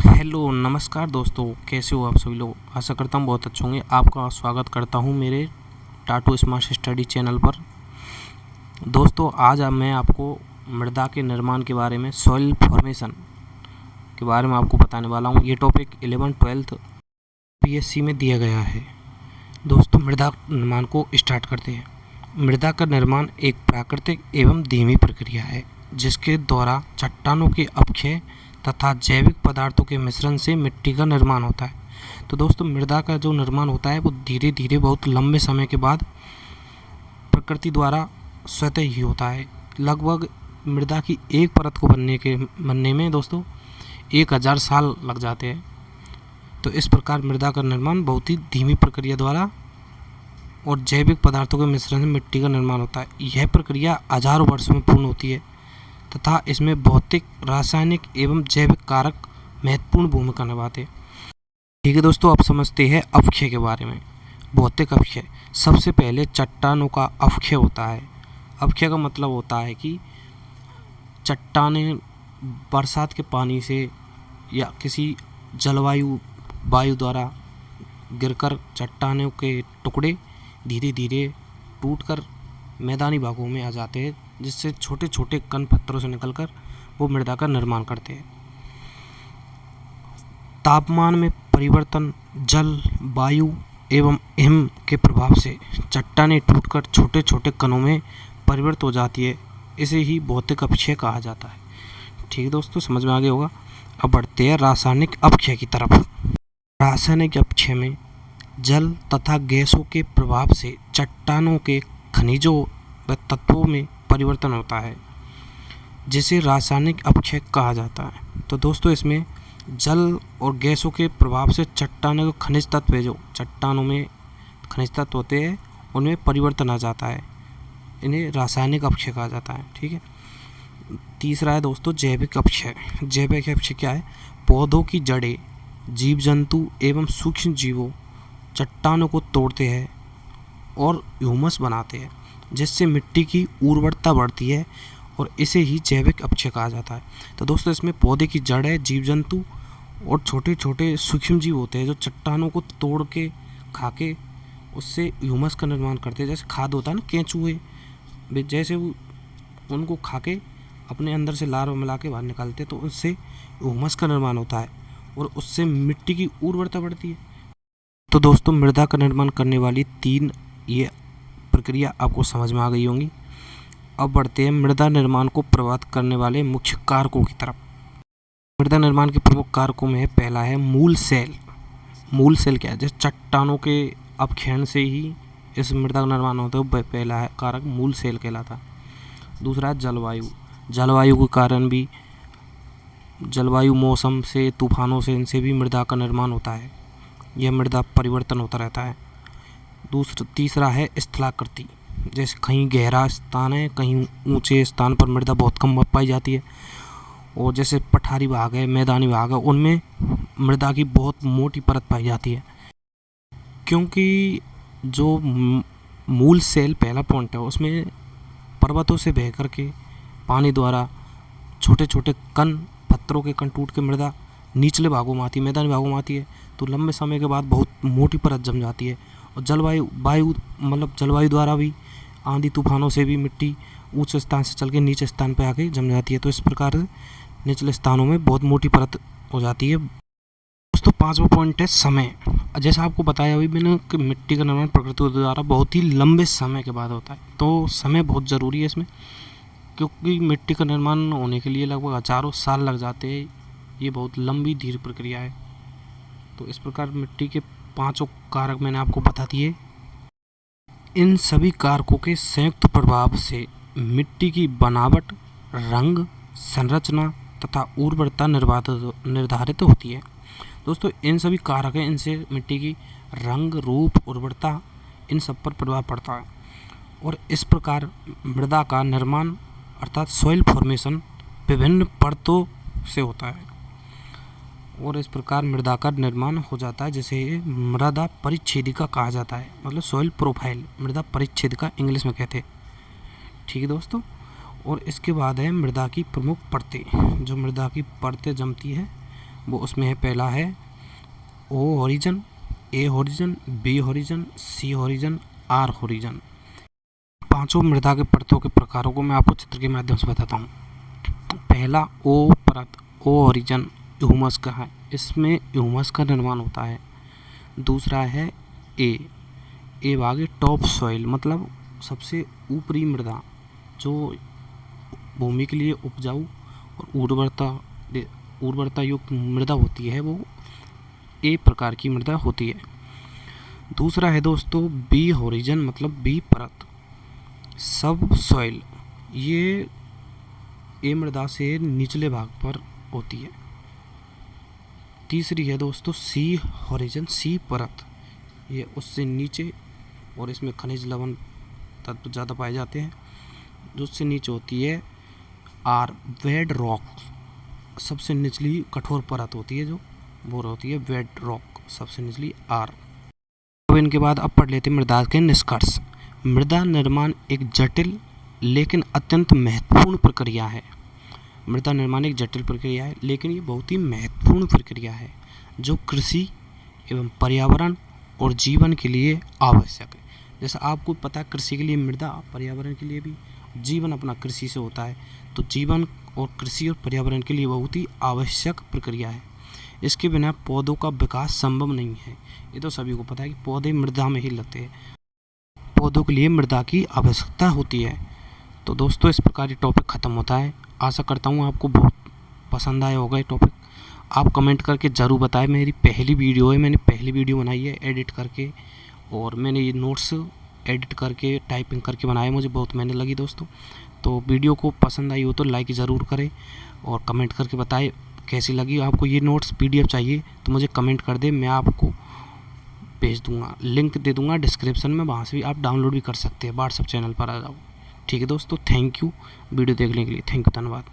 Hello नमस्कार दोस्तों, कैसे हो आप सभी लोग। आशा करता हूँ बहुत अच्छे होंगे। आपका स्वागत करता हूँ मेरे टाटू स्मार्ट स्टडी चैनल पर। दोस्तों आज मैं आपको मृदा के निर्माण के बारे में, सॉइल फॉर्मेशन के बारे में आपको बताने वाला हूँ। ये टॉपिक 11th-12th पीएससी में दिया गया है। दोस्तों मृदा निर्माण को स्टार्ट करते हैं। मृदा का निर्माण एक प्राकृतिक एवं धीमी प्रक्रिया है जिसके द्वारा चट्टानों के अपक्षय तथा जैविक पदार्थों के मिश्रण से मिट्टी का निर्माण होता है। तो दोस्तों मृदा का जो निर्माण होता है वो धीरे धीरे बहुत लंबे समय के बाद प्रकृति द्वारा स्वतः ही होता है। लगभग मृदा की एक परत को बनने में दोस्तों 1000 साल लग जाते हैं। तो इस प्रकार मृदा का निर्माण बहुत ही धीमी प्रक्रिया द्वारा और जैविक पदार्थों के मिश्रण से मिट्टी का निर्माण होता है। यह प्रक्रिया हजारों वर्षों में पूर्ण होती है तथा इसमें भौतिक, रासायनिक एवं जैविक कारक महत्वपूर्ण भूमिका निभाते हैं। ठीक है दोस्तों, अब समझते हैं अपक्षय के बारे में। भौतिक अपक्षय, सबसे पहले चट्टानों का अपक्षय होता है। अपक्षय का मतलब होता है कि चट्टानें बरसात के पानी से या किसी वायु द्वारा गिरकर चट्टानों के टुकड़े धीरे धीरे टूटकर मैदानी भागों में आ जाते हैं, जिससे छोटे छोटे कण पत्थरों से निकलकर वो मृदा का निर्माण करते हैं। तापमान में परिवर्तन, जल, वायु एवं हिम के प्रभाव से चट्टानें टूटकर छोटे छोटे कणों में परिवर्तित हो जाती है। इसे ही भौतिक अपक्षय कहा जाता है। ठीक है दोस्तों, समझ में आ गया होगा। अब बढ़ते हैं रासायनिक अपक्षय की तरफ। रासायनिक अपक्षय में जल तथा गैसों के प्रभाव से चट्टानों के खनिजों व तत्वों में परिवर्तन होता है, जिसे रासायनिक अपक्षय कहा जाता है। तो दोस्तों इसमें जल और गैसों के प्रभाव से चट्टानों के खनिज तत्व, जो चट्टानों में खनिज तत्व होते हैं, उनमें परिवर्तन आ जाता है। इन्हें रासायनिक अपक्षय कहा जाता है। ठीक है। तीसरा है दोस्तों जैविक अपक्षय। जैविक अपक्षय क्या है? पौधों की जड़ें, जीव जंतु एवं सूक्ष्म जीवों चट्टानों को तोड़ते हैं और ह्यूमस बनाते हैं, जिससे मिट्टी की उर्वरता बढ़ती है और इसे ही जैविक अपक्षय कहा जाता है। तो दोस्तों इसमें पौधे की जड़ है, जीव जंतु और छोटे छोटे सूक्ष्म जीव होते हैं जो चट्टानों को तोड़ के खा के उससे ह्यूमस का निर्माण करते हैं। जैसे खाद होता है ना, केंचुए, जैसे वो उनको खा के अपने अंदर से लार्वा मिला के बाहर निकालते हैं, तो उससे ह्यूमस का निर्माण होता है और उससे मिट्टी की उर्वरता बढ़ती है। तो दोस्तों मृदा का निर्माण करने वाली 3 ये प्रक्रिया आपको समझ में आ गई होंगी। अब बढ़ते हैं मृदा निर्माण को प्रभावित करने वाले मुख्य कारकों की तरफ। मृदा निर्माण के प्रमुख कारकों में पहला है मूल सेल। मूल सेल क्या है? जैसे चट्टानों के अपक्षयण से ही इस मृदा का निर्माण होता है, पहला है कारक मूल सेल कहलाता है। दूसरा है जलवायु। जलवायु के कारण भी, जलवायु, मौसम से, तूफानों से, इनसे भी मृदा का निर्माण होता है। यह मृदा परिवर्तन होता रहता है। तीसरा है स्थलाकृति। जैसे कहीं गहरा स्थान है, कहीं ऊंचे स्थान पर मृदा बहुत कम पाई जाती है, और जैसे पठारी भाग है, मैदानी भाग है, उनमें मृदा की बहुत मोटी परत पाई जाती है। क्योंकि जो मूल सेल पहला पॉइंट है, उसमें पर्वतों से बह करके पानी द्वारा छोटे छोटे कण, पत्थरों के कण टूट के मृदा निचले भागों में आती है, मैदानी भागों में आती है, तो लंबे समय के बाद बहुत मोटी परत जम जाती है। और जलवायु द्वारा भी, आंधी तूफानों से भी मिट्टी ऊंचे स्थान से चल के नीचे स्थान पर आके जम जाती है। तो इस प्रकार से निचले स्थानों में बहुत मोटी परत हो जाती है। दोस्तों 5वां पॉइंट है समय। जैसा आपको बताया अभी मैंने कि मिट्टी का निर्माण प्रकृति द्वारा बहुत ही लंबे समय के बाद होता है, तो समय बहुत ज़रूरी है इसमें, क्योंकि मिट्टी का निर्माण होने के लिए लगभग हजारों साल लग जाते हैं। ये बहुत लंबी धीरे प्रक्रिया है। तो इस प्रकार मिट्टी के 5 कारक मैंने आपको बता दिए। इन सभी कारकों के संयुक्त प्रभाव से मिट्टी की बनावट, रंग, संरचना तथा उर्वरता निर्धारित होती है। दोस्तों इन सभी कारक हैं, इनसे मिट्टी की रंग, रूप, उर्वरता, इन सब पर प्रभाव पड़ता है। और इस प्रकार मृदा का निर्माण अर्थात सॉइल फॉर्मेशन विभिन्न परतों से होता है और इस प्रकार मृदा का निर्माण हो जाता है, जिसे मृदा परिच्छेदिका कहा जाता है। मतलब सॉइल प्रोफाइल, मृदा परिच्छेदिका इंग्लिश में कहते हैं। ठीक है दोस्तों। और इसके बाद है मृदा की प्रमुख परतें। जो मृदा की परतें जमती है वो उसमें है, पहला है O horizon, A horizon, B horizon, C horizon, R horizon. पांचों मृदा के परतों के प्रकारों को मैं आपको चित्र के माध्यम से बताता हूँ। पहला ओ परत, ओ हॉरिजन ह्यूमस का है, इसमें ह्यूमस का निर्माण होता है। दूसरा है ए भाग है टॉप सॉइल, मतलब सबसे ऊपरी मृदा, जो भूमि के लिए उपजाऊ और उर्वरता युक्त मृदा होती है, वो ए प्रकार की मृदा होती है। दूसरा है दोस्तों बी हॉरिजन, मतलब बी परत, सब सॉइल, ये ए मृदा से निचले भाग पर होती है। तीसरी है दोस्तों सी हॉरिजन, सी परत, ये उससे नीचे, और इसमें खनिज लवण तत्व ज़्यादा पाए जाते हैं, जो उससे नीचे होती है आर बेड रॉक, सबसे निचली कठोर परत होती है जो वो होती है बेड रॉक, सबसे निचली आर। अब इनके बाद अब पढ़ लेते हैं मृदा के निष्कर्ष। मृदा निर्माण एक जटिल लेकिन अत्यंत महत्वपूर्ण प्रक्रिया है। मृदा निर्माण एक जटिल प्रक्रिया है, लेकिन ये बहुत ही महत्वपूर्ण प्रक्रिया है, जो कृषि एवं पर्यावरण और जीवन के लिए आवश्यक है। जैसा आपको पता है कृषि के लिए मृदा, पर्यावरण के लिए भी, जीवन अपना कृषि से होता है, तो जीवन और कृषि और पर्यावरण के लिए बहुत ही आवश्यक प्रक्रिया है। इसके बिना पौधों का विकास संभव नहीं है। ये तो सभी को पता है कि पौधे मृदा में ही लगते हैं, पौधों के लिए मृदा की आवश्यकता होती है। तो दोस्तों इस प्रकार ये टॉपिक ख़त्म होता है। आशा करता हूँ आपको बहुत पसंद आया होगा ये टॉपिक। आप कमेंट करके ज़रूर बताएं। मेरी पहली वीडियो है, मैंने पहली वीडियो बनाई है एडिट करके, और मैंने ये नोट्स एडिट करके टाइपिंग करके बनाए, मुझे बहुत मेहनत लगी दोस्तों। तो वीडियो को पसंद आई हो तो लाइक ज़रूर करें और कमेंट करके बताएं कैसी लगी। आपको ये नोट्स PDF चाहिए तो मुझे कमेंट कर दें, मैं आपको भेज दूँगा, लिंक दे दूँगा डिस्क्रिप्शन में, वहाँ से भी आप डाउनलोड भी कर सकते हैं। व्हाट्सएप चैनल पर आ जाओ। ठीक है दोस्तों, थैंक यू वीडियो देखने के लिए, थैंक यू, धन्यवाद।